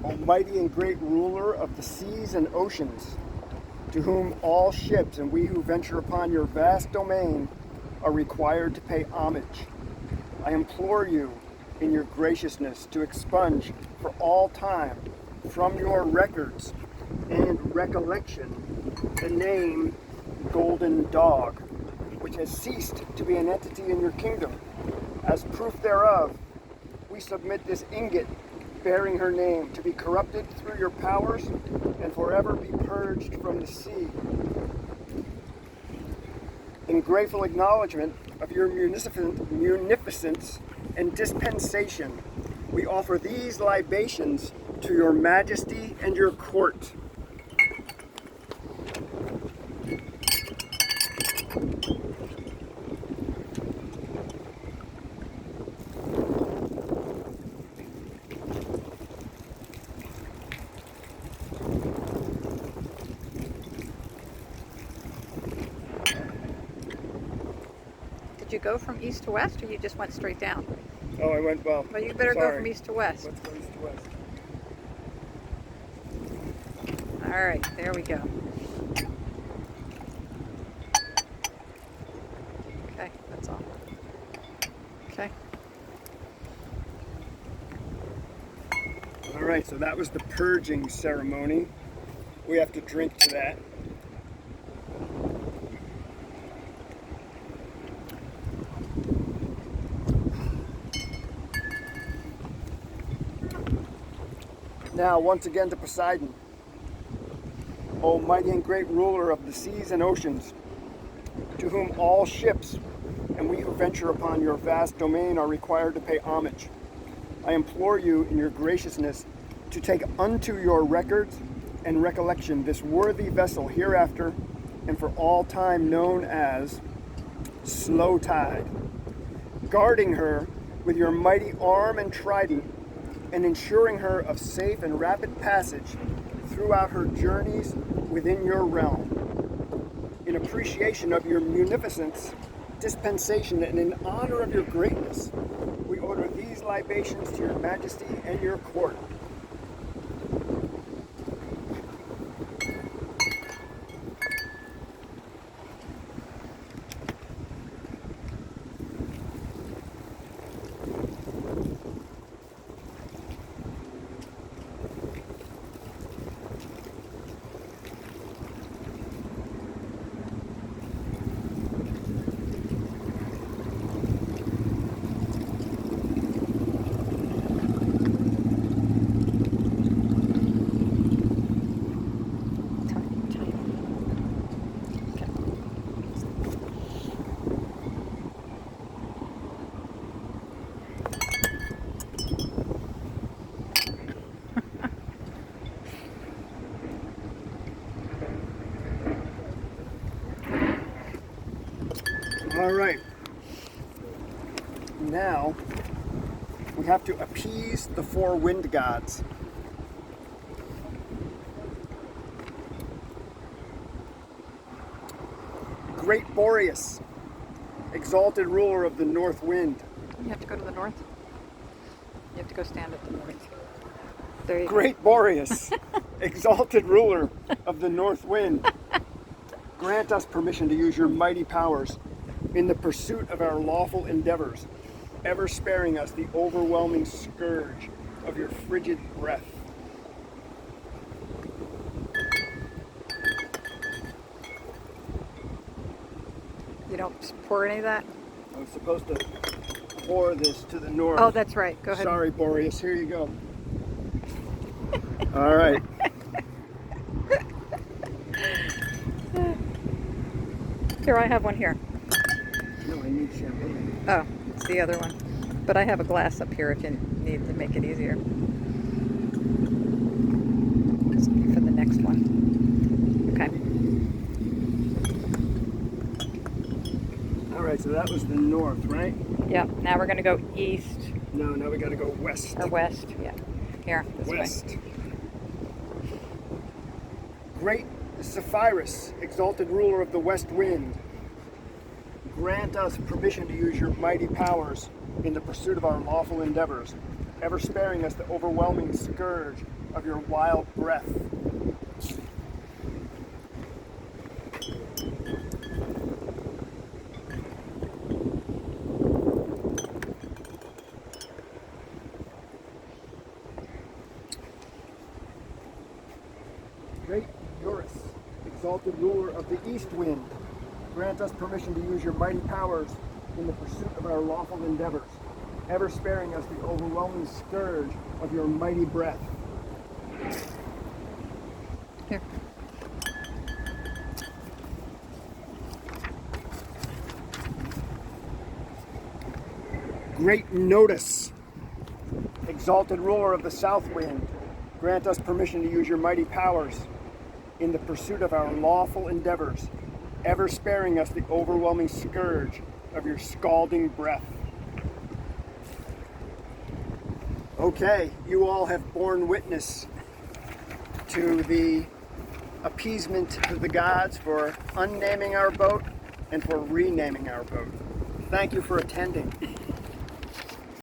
Almighty and great ruler of the seas and oceans, to whom all ships and we who venture upon your vast domain are required to pay homage, I implore you in your graciousness to expunge for all time from your records and recollection the name Golden Dog, which has ceased to be an entity in your kingdom. As proof thereof, we submit this ingot bearing her name to be corrupted through your powers and forever be purged from the sea. In grateful acknowledgement of your munificence and dispensation, we offer these libations to your majesty and your court. Did you go from east to west, or you just went straight down? Oh, I went well. Well, you better Sorry. go from east to west. Let's go east to west. All right, there we go. Okay, that's all. Okay. All right, so that was the purging ceremony. We have to drink to that. Now, once again to Poseidon, Almighty and great ruler of the seas and oceans, to whom all ships and we who venture upon your vast domain are required to pay homage. I implore you in your graciousness to take unto your records and recollection this worthy vessel hereafter and for all time known as Slow Tide, guarding her with your mighty arm and trident, and ensuring her of safe and rapid passage throughout her journeys within your realm. In appreciation of your munificence, dispensation, and in honor of your greatness, we order these libations to your majesty and your court. All right. Now, we have to appease the four wind gods. Great Boreas, exalted ruler of the north wind. You have to go to the north. You have to go stand at the north. There you Great Boreas, exalted ruler of the north wind. Grant us permission to use your mighty powers in the pursuit of our lawful endeavors, ever sparing us the overwhelming scourge of your frigid breath. You don't pour any of that? I was supposed to pour this to the north. Oh, that's right. Go ahead. Sorry, Boreas. Here you go. All right. Here, I have one here. No, I need champagne. Oh, it's the other one. But I have a glass up here if you need to make it easier. For the next one. Okay. All right, so that was the north, right? Yeah, now we're going to go east. No, now we got to go west. Or west, yeah. Here, this West. way. Great Zephyrus, exalted ruler of the west wind, grant us permission to use your mighty powers in the pursuit of our lawful endeavors, ever sparing us the overwhelming scourge of your wild breath. Great Eurus, exalted ruler of the east wind, grant us permission to use your mighty powers in the pursuit of our lawful endeavors, ever sparing us the overwhelming scourge of your mighty breath. Here. Great Notice, exalted ruler of the south wind, grant us permission to use your mighty powers in the pursuit of our lawful endeavors, ever sparing us the overwhelming scourge of your scalding breath. Okay, you all have borne witness to the appeasement of the gods for unnaming our boat and for renaming our boat. Thank you for attending.